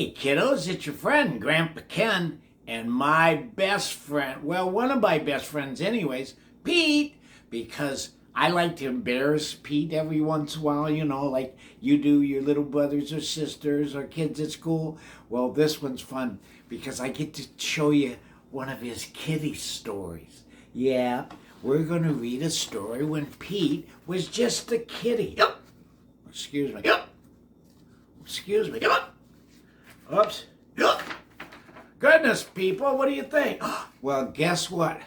Hey, kiddos, it's your friend, Grandpa Ken, and my best friend, well, one of my best friends anyways, Pete, because I like to embarrass Pete every once in a while, like you do your little brothers or sisters or kids at school. Well, this one's fun because I get to show you one of his kitty stories. Yeah, we're going to read a story when Pete was just a kitty. Excuse me. Excuse me. Oops. Goodness, people, what do you think? Well, guess what?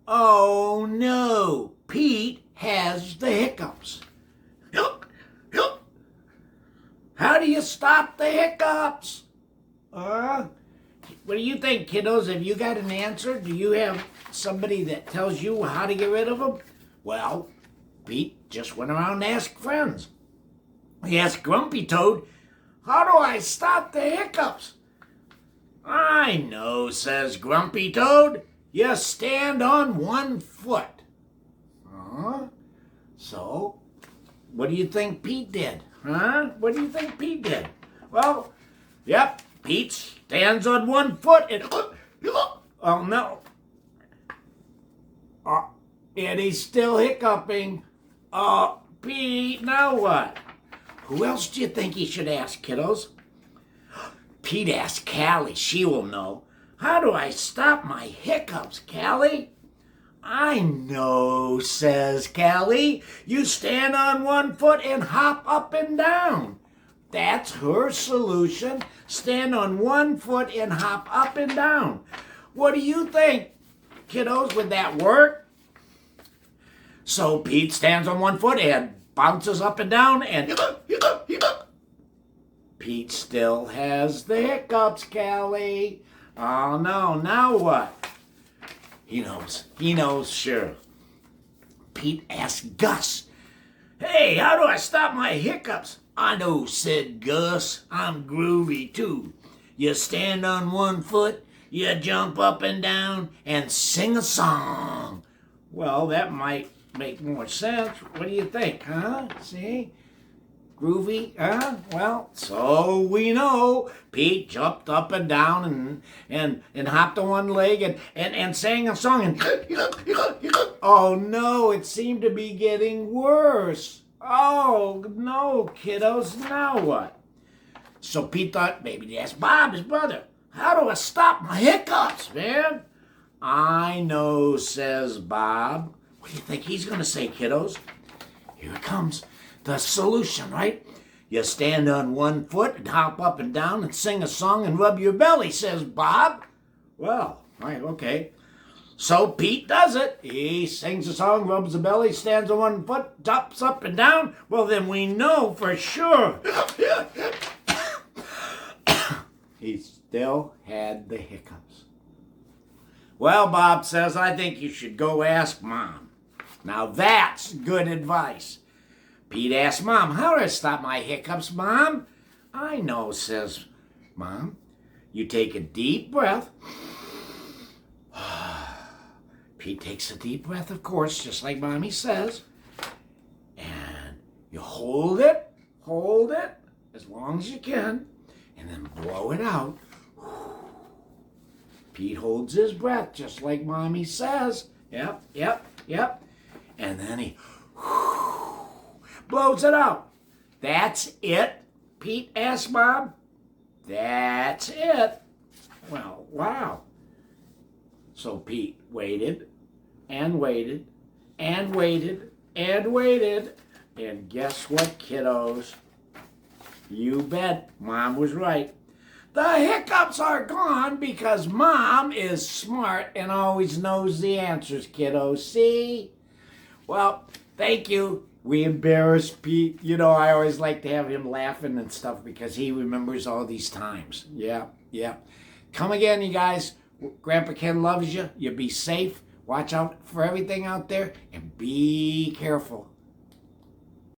Oh, no. Pete has the hiccups. How do you stop the hiccups? What do you think, kiddos? Have you got an answer? Do you have somebody that tells you how to get rid of them? Well, Pete just went around and asked friends. He asked Grumpy Toad, "How do I stop the hiccups?" "I know," says Grumpy Toad. "You stand on one foot." So, what do you think Pete did? What do you think Pete did? Well, yep, Pete stands on one foot and... Oh, no. And he's still hiccuping. Pete, now what? Who else do you think he should ask, kiddos? Pete asked Callie. She will know. "How do I stop my hiccups, Callie?" "I know," says Callie. "You stand on one foot and hop up and down." That's her solution. Stand on one foot and hop up and down. What do you think, kiddos? Would that work? So Pete stands on one foot and bounces up and down and... Pete still has the hiccups, Callie. Oh, no. Now what? He knows, sure. Pete asked Gus, "Hey, how do I stop my hiccups?" "I know," said Gus. "I'm groovy, too. You stand on one foot, you jump up and down, and sing a song." Well, that might make more sense. What do you think, See? Groovy, Well, so we know. Pete jumped up and down and hopped on one leg and sang a song and... Oh, no, it seemed to be getting worse. Oh, no, kiddos, now what? So Pete thought maybe he'd ask Bob, his brother, "How do I stop my hiccups, man?" "I know," says Bob. What do you think he's going to say, kiddos? Here it comes. The solution, right? You stand on one foot and hop up and down and sing a song and rub your belly, says Bob. Well, right, okay. So Pete does it. He sings a song, rubs the belly, stands on one foot, jumps up and down. Well, then we know for sure. He still had the hiccups. Well, Bob says, "I think you should go ask Mom." Now that's good advice. Pete asked Mom, "How do I stop my hiccups, Mom?" "I know," says Mom. You take a deep breath. Pete takes a deep breath, of course, just like Mommy says. And you hold it as long as you can, and then blow it out. Pete holds his breath just like Mommy says. Yep. And then he blows it out. "That's it?" Pete asked Mom. "That's it." Well, wow. So Pete waited and waited and waited and waited. And guess what, kiddos? You bet Mom was right. The hiccups are gone because Mom is smart and always knows the answers, kiddos. See? Well, thank you. We embarrassed Pete. I always like to have him laughing and stuff because he remembers all these times. Yeah. Come again, you guys. Grandpa Ken loves you. You be safe. Watch out for everything out there and be careful.